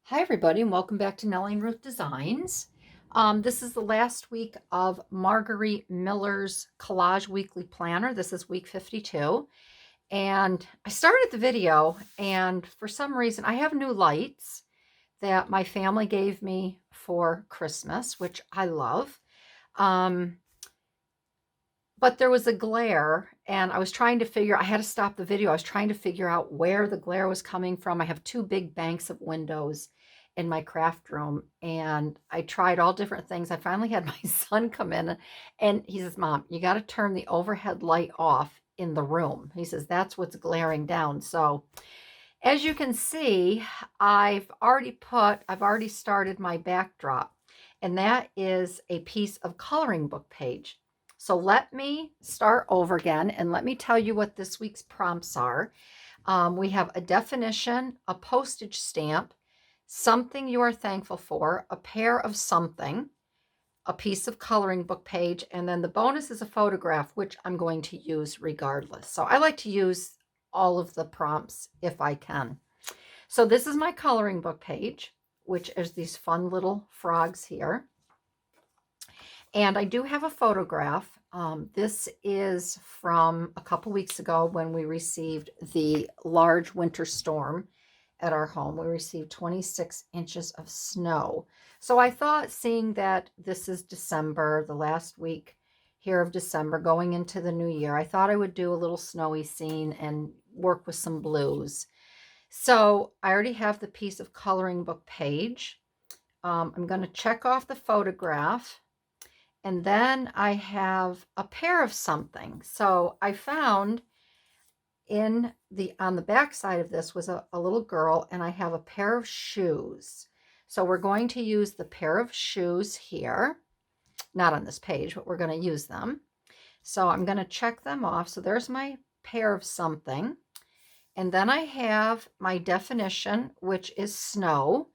Hi, everybody, and welcome back to Nellie and Ruth Designs. This is the last week of Marguerite Miller's Collage Weekly Planner. This is week 52. And I started the video, and for some reason, I have new lights that my family gave me for Christmas, which I love. Um, but there was a glare, and I was trying to I had to stop the video. I was trying to figure out where the glare was coming from. I have two big banks of windows in my craft room, and I tried all different things. I finally had my son come in, and he says, "Mom, you got to turn the overhead light off in the room." He says, "That's what's glaring down." So as you can see, I've already started my backdrop, and that is a piece of coloring book page. So let me start over again, and let me tell you what this week's prompts are. We have a definition, a postage stamp, something you are thankful for, a pair of something, a piece of coloring book page, and then the bonus is a photograph, which I'm going to use regardless. So I like to use all of the prompts if I can. So this is my coloring book page, which is these fun little frogs here. And I do have a photograph. This is from a couple weeks ago when we received the large winter storm at our home. We received 26 inches of snow. So I thought, seeing that this is December, the last week here of December, going into the new year, I thought I would do a little snowy scene and work with some blues. So I already have the piece of coloring book page. I'm going to check off the photograph. And then I have a pair of something. So I found on the back side of this was a little girl, and I have a pair of shoes. So we're going to use the pair of shoes here, not on this page, but we're going to use them. So I'm going to check them off. So there's my pair of something. And then I have my definition, which is snow,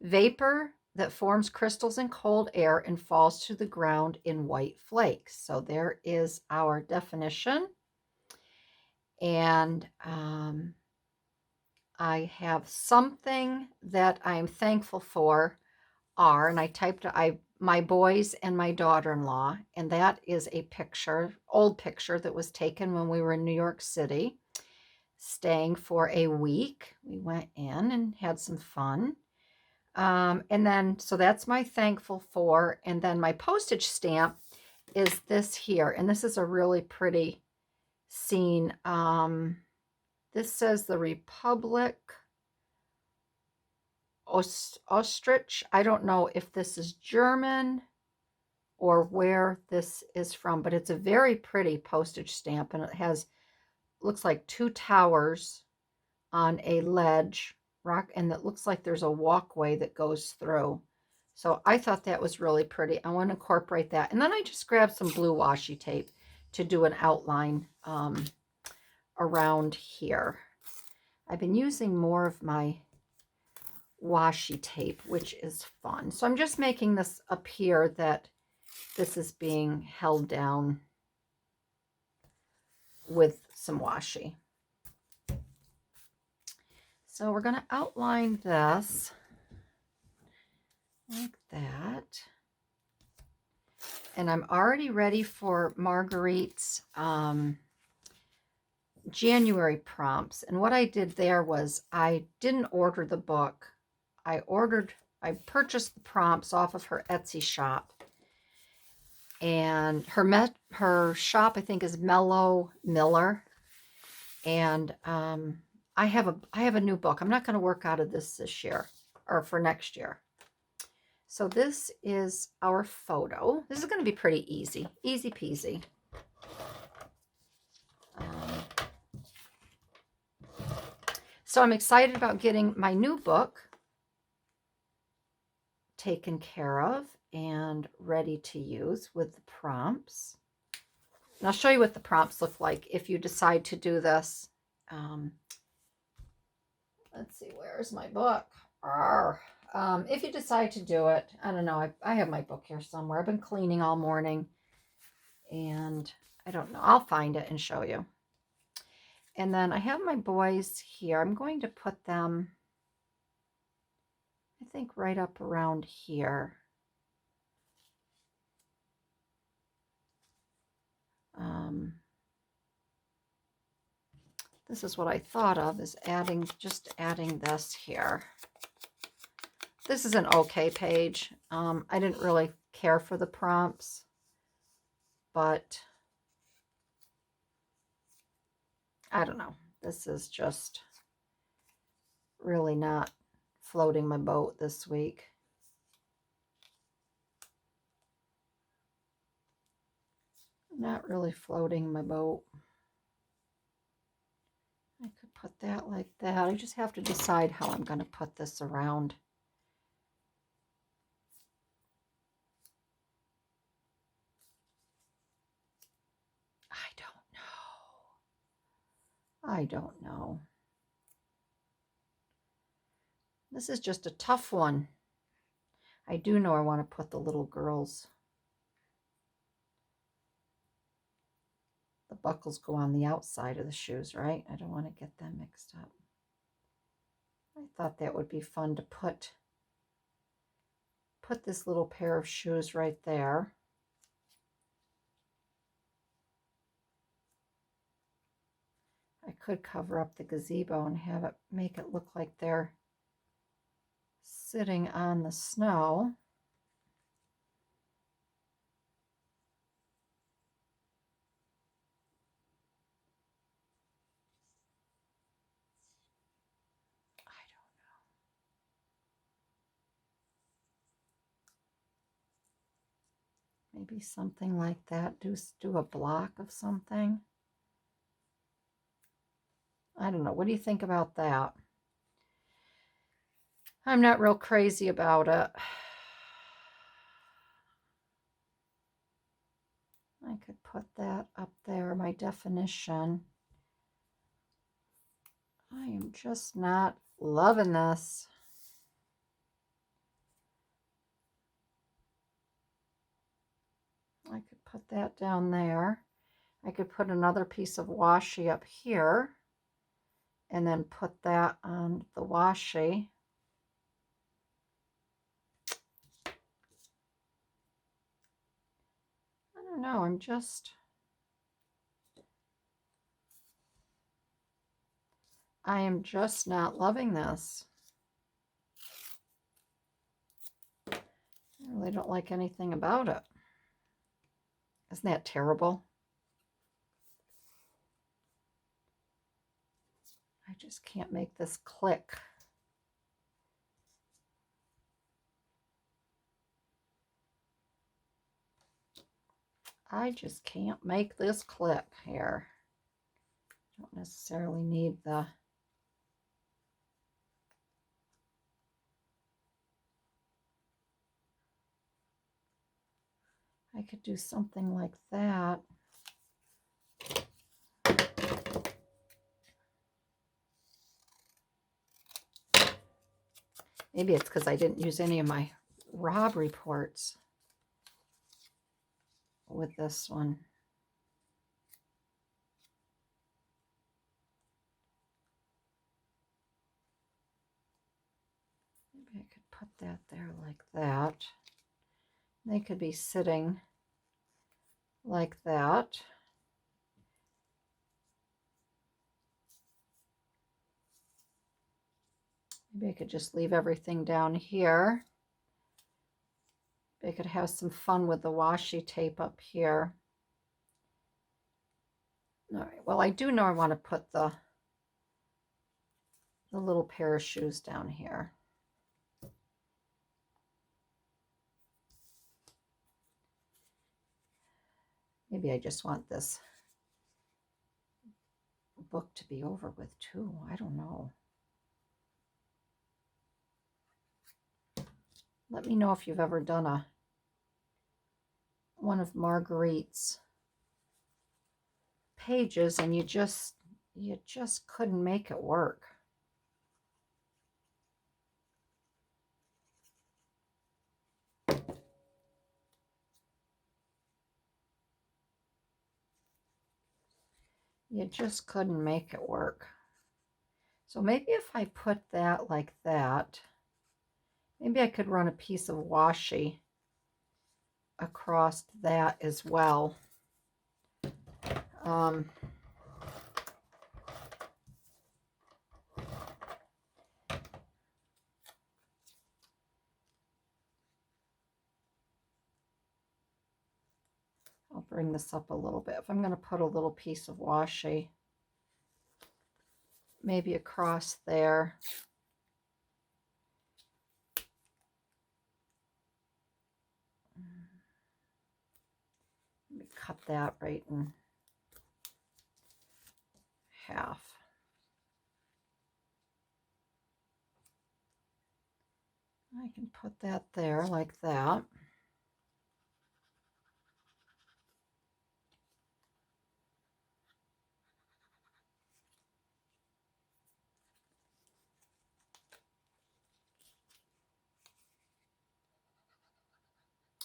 vapor that forms crystals in cold air and falls to the ground in white flakes. So there is our definition. And I have something that I'm thankful for and I typed my boys and my daughter-in-law, and that is a old picture that was taken when we were in New York City, staying for a week. We went in and had some fun. And then, so that's my thankful for. And then my postage stamp is this here. And this is a really pretty scene. This says the Republic Ostrich. I don't know if this is German or where this is from, but it's a very pretty postage stamp. And it looks like two towers on a ledge rock, and it looks like there's a walkway that goes through. So I thought that was really pretty. I want to incorporate that. And then I just grabbed some blue washi tape to do an outline around here. I've been using more of my washi tape, which is fun. So I'm just making this appear that this is being held down with some washi. So we're going to outline this like that. And I'm already ready for Marguerite's January prompts. And what I did there was I didn't order the book. I purchased the prompts off of her Etsy shop. And her shop, I think, is Mellow Miller. And I have a new book. I'm not going to work out of this year or for next year. So this is our photo. This is going to be pretty easy peasy. So I'm excited about getting my new book taken care of and ready to use with the prompts. And I'll show you what the prompts look like if you decide to do this. Let's see, where's my book? If you decide to do it, I don't know. I have my book here somewhere. I've been cleaning all morning, and I don't know. I'll find it and show you. And then I have my boys here. I'm going to put them, I think right up around here. This is what I thought of, is just adding this here. This is an okay page. I didn't really care for the prompts, but I don't know. This is just really not floating my boat this week. Not really floating my boat. I could put that like that. I just have to decide how I'm going to put this around. I don't know. This is just a tough one. I do know I want to put the little girls. The buckles go on the outside of the shoes, right? I don't want to get them mixed up. I thought that would be fun to put this little pair of shoes right there. I could cover up the gazebo and have it make it look like they're sitting on the snow. I don't know. Maybe something like that. Do a block of something. I don't know. What do you think about that? I'm not real crazy about it. I could put that up there, my definition. I am just not loving this. I could put that down there. I could put another piece of washi up here and then put that on the washi. I don't know, I am just not loving this. I really don't like anything about it. Isn't that terrible? I just can't make this click. I just can't make this click here. Don't necessarily need the I could do something like that. Maybe it's because I didn't use any of my Rob reports with this one. Maybe I could put that there like that. They could be sitting like that. Maybe I could just leave everything down here. Maybe I could have some fun with the washi tape up here. All right, well, I do know I want to put the little pair of shoes down here. Maybe I just want this book to be over with too. I don't know. Let me know if you've ever done one of Margarete's pages and you just couldn't make it work. You just couldn't make it work. So maybe if I put that like that Maybe I could run a piece of washi across that as well. Um, I'll bring this up a little bit. If I'm going to put a little piece of washi, maybe across there. Let me cut that right in half. I can put that there like that.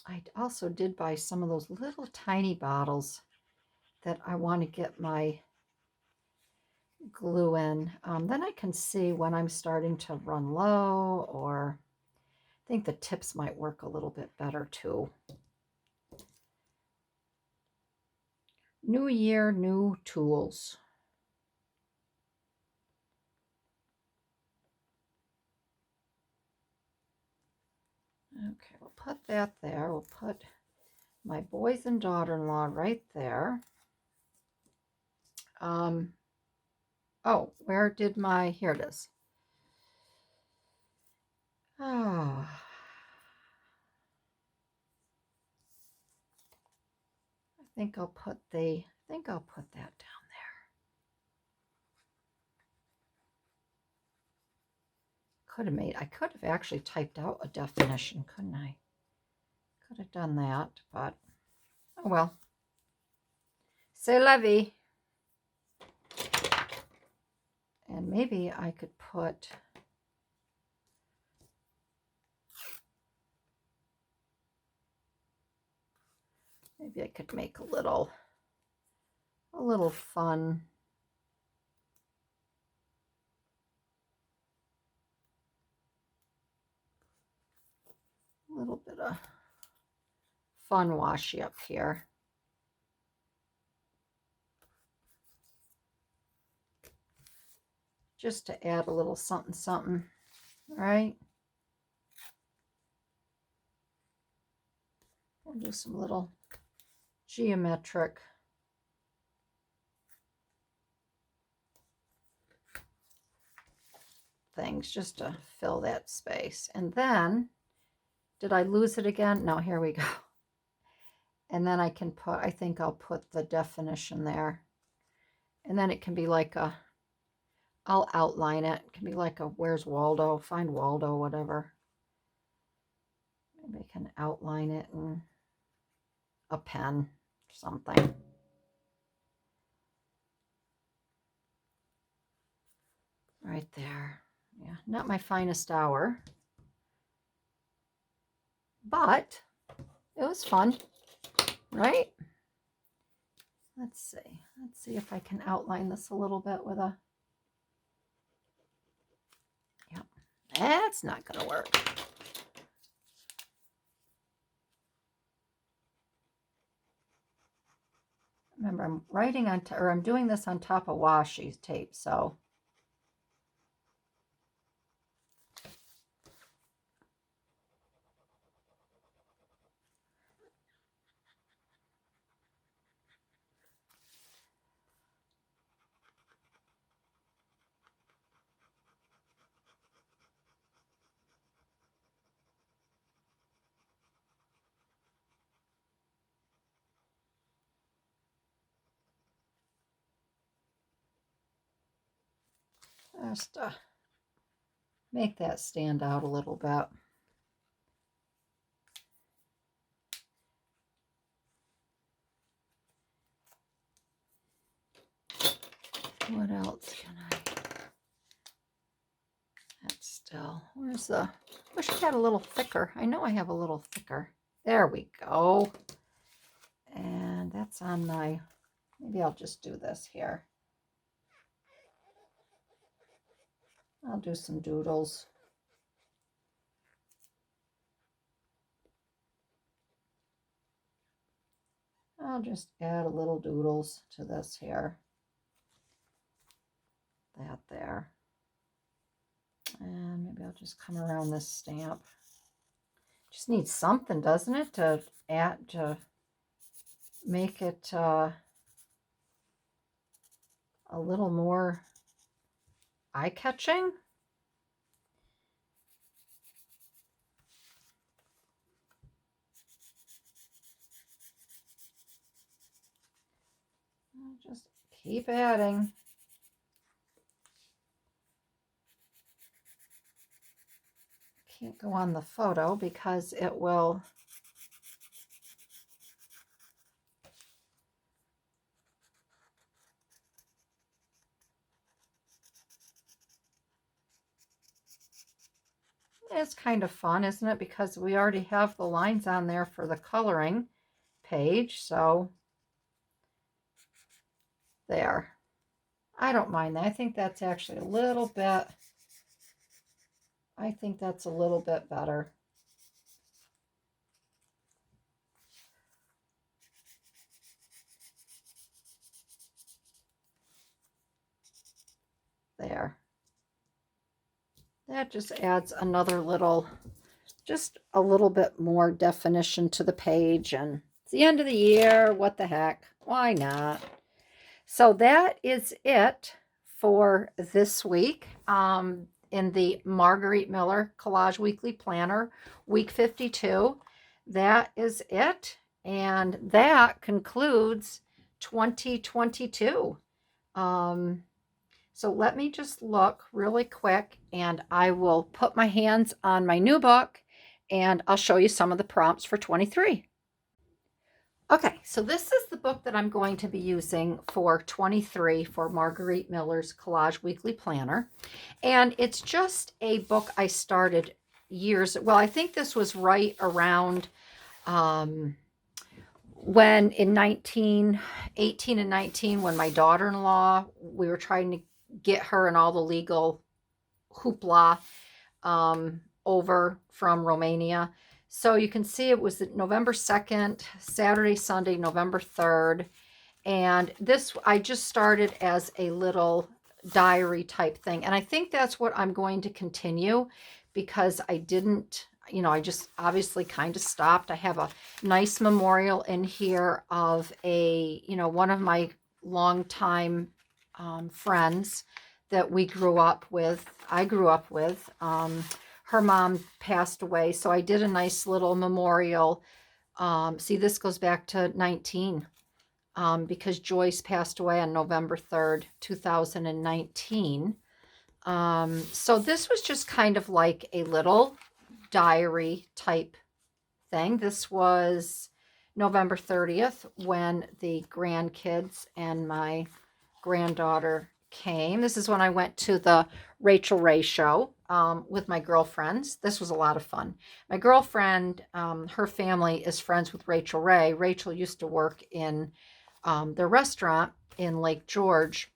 I also did buy some of those little tiny bottles that I want to get my glue in. Then I can see when I'm starting to run low, or I think the tips might work a little bit better too. New year, new tools. Okay, we'll put that there. We'll put my boys and daughter-in-law right there. Oh, where did my, here it is. Oh, I think I'll put that down there. I could have actually typed out a definition, couldn't I? Could have done that, but oh well. C'est la vie. And maybe I could put, maybe I could make a little fun little bit of fun washi up here. Just to add a little something, something, right? We'll do some little geometric things just to fill that space. And then, did I lose it again? No, here we go. And then I can put, I think I'll put the definition there. And then it can be like a, I'll outline it. It can be like a Where's Waldo? Find Waldo, whatever. Maybe I can outline it in a pen or something. Right there. Yeah, not my finest hour, but it was fun, right? Let's see if I can outline this a little bit with a, yep, that's not gonna work. Remember, I'm writing on, or I'm doing this on top of washi tape, so just make that stand out a little bit. What else can I? That's still, where's the, wish I had a little thicker. I know I have a little thicker. There we go. And that's on my, maybe I'll just do this here. I'll do some doodles. I'll just add a little doodles to this here. That there. And maybe I'll just come around this stamp. Just needs something, doesn't it, to add, to make it a little more eye-catching. Just keep adding. Can't go on the photo because it will it's kind of fun, isn't it? Because we already have the lines on there for the coloring page. So there. I don't mind that. I think that's actually a little bit, I think that's a little bit better. There. That just adds another little, just a little bit more definition to the page. And it's the end of the year. What the heck? Why not? So that is it for this week in the Margarete Miller Collage Weekly Planner, week 52. That is it. And that concludes 2022. So let me just look really quick, and I will put my hands on my new book, and I'll show you some of the prompts for 23. Okay, so this is the book that I'm going to be using for 23 for Margarete Miller's Collage Weekly Planner. And it's just a book I started years, well, I think this was right around when in 18 and 19, when my daughter-in-law, we were trying to get her and all the legal hoopla over from Romania. So you can see it was November 2nd, Saturday, Sunday, November 3rd. And this, I just started as a little diary type thing. And I think that's what I'm going to continue, because I didn't, I just obviously kind of stopped. I have a nice memorial in here of one of my longtime friends that I grew up with. Her mom passed away, so I did a nice little memorial. See, this goes back to 19, because Joyce passed away on November 3rd, 2019. So this was just kind of like a little diary type thing. This was November 30th when the grandkids and my granddaughter came. This is when I went to the Rachel Ray show with my girlfriends. This was a lot of fun. My girlfriend, her family is friends with Rachel Ray. Rachel used to work in their restaurant in Lake George,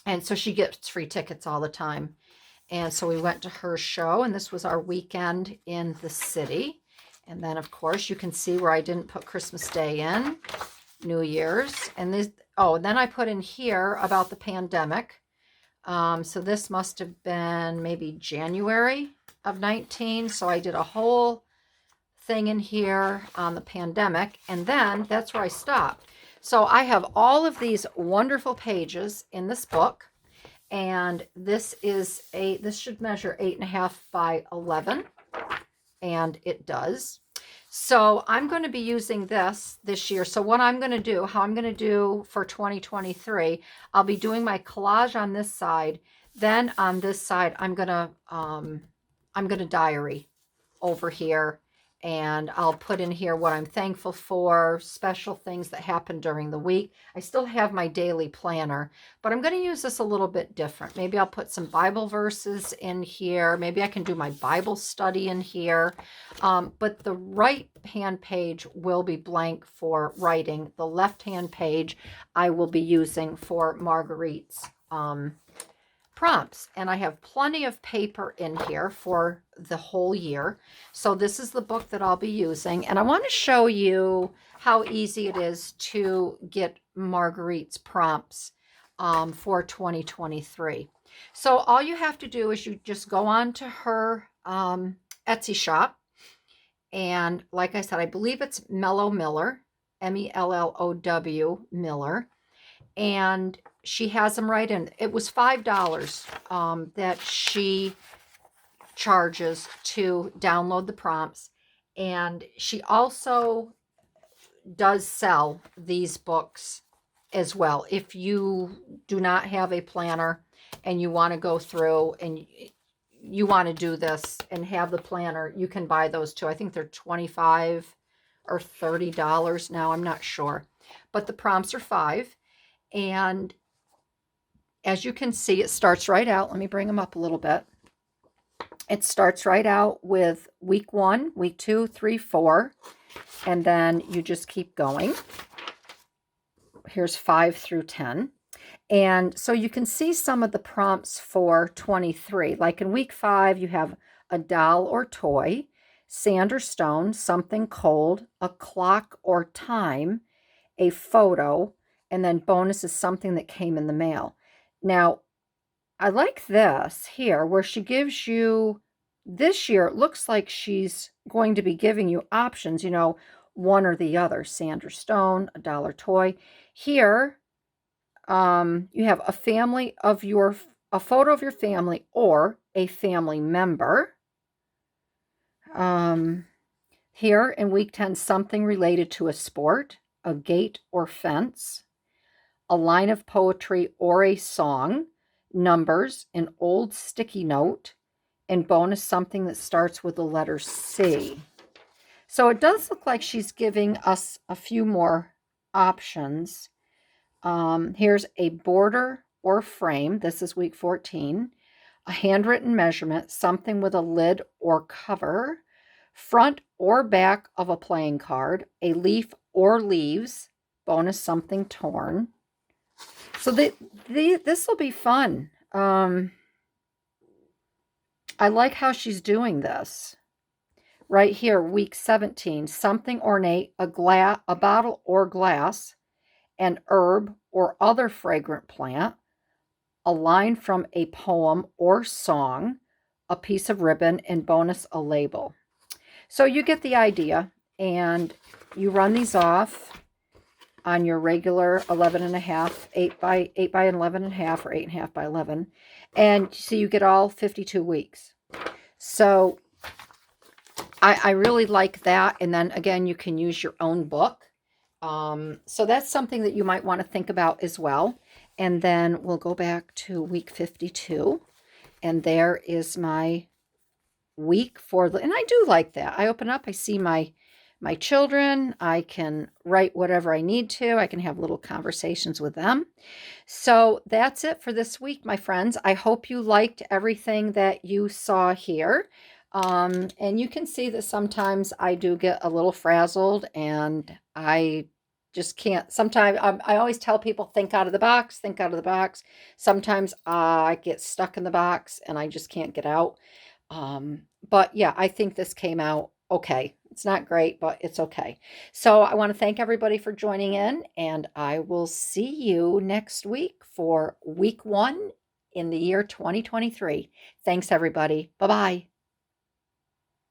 and so she gets free tickets all the time. And so we went to her show, and this was our weekend in the city. And then, of course, you can see where I didn't put Christmas Day in, New Year's. And this, and then I put in here about the pandemic. So this must have been maybe January of 19. So I did a whole thing in here on the pandemic. And then that's where I stopped. So I have all of these wonderful pages in this book. And this should measure 8.5 by 11. And it does. So I'm going to be using this year. So what I'm going to do, how I'm going to do for 2023, I'll be doing my collage on this side. Then on this side, I'm going to diary over here. And I'll put in here what I'm thankful for, special things that happened during the week. I still have my daily planner, but I'm going to use this a little bit different. Maybe I'll put some Bible verses in here. Maybe I can do my Bible study in here. But the right-hand page will be blank for writing. The left-hand page I will be using for Margarete's prompts, and I have plenty of paper in here for the whole year. So this is the book that I'll be using, and I want to show you how easy it is to get Margarete's prompts for 2023. So all you have to do is you just go on to her Etsy shop, and like I said, I believe it's Mellow Miller, Mellow Miller, and she has them right in. It was $5 that she charges to download the prompts, and she also does sell these books as well. If you do not have a planner and you want to go through and you want to do this and have the planner, you can buy those too. I think they're $25 or $30 now. I'm not sure, but the prompts are $5. And as you can see, it starts right out. Let me bring them up a little bit. It starts right out with week 1, week 2, 3, 4, and then you just keep going. Here's 5 through 10. And so you can see some of the prompts for 23. Like in week 5, you have a doll or toy, sand or stone, something cold, a clock or time, a photo, and then bonus is something that came in the mail. Now, I like this here where she gives you, this year, it looks like she's going to be giving you options, one or the other, sand or stone, a doll or toy. Here, you have a photo of your family or a family member. Here in week 10, something related to a sport, a gate or fence, a line of poetry or a song, numbers, an old sticky note, and bonus something that starts with the letter C. So it does look like she's giving us a few more options. Here's a border or frame. This is week 14. A handwritten measurement, something with a lid or cover, front or back of a playing card, a leaf or leaves, bonus something torn. So this will be fun. I like how she's doing this. Right here, week 17, something ornate, a bottle or glass, an herb or other fragrant plant, a line from a poem or song, a piece of ribbon, and bonus a label. So you get the idea, and you run these off on your regular 11.5, 8 by 11.5, or 8.5 by 11, and so you get all 52 weeks. So I really like that. And then again, you can use your own book. So that's something that you might want to think about as well. And then we'll go back to week 52, and there is my week and I do like that. I open up, I see my children, I can write whatever I need to, I can have little conversations with them. So that's it for this week, my friends. I hope you liked everything that you saw here. And you can see that sometimes I do get a little frazzled, and I just can't. Sometimes I always tell people, think out of the box, think out of the box. Sometimes I get stuck in the box and I just can't get out. But yeah, I think this came out okay. It's not great, but it's okay. So I want to thank everybody for joining in, and I will see you next week for week 1 in the year 2023. Thanks, everybody. Bye-bye.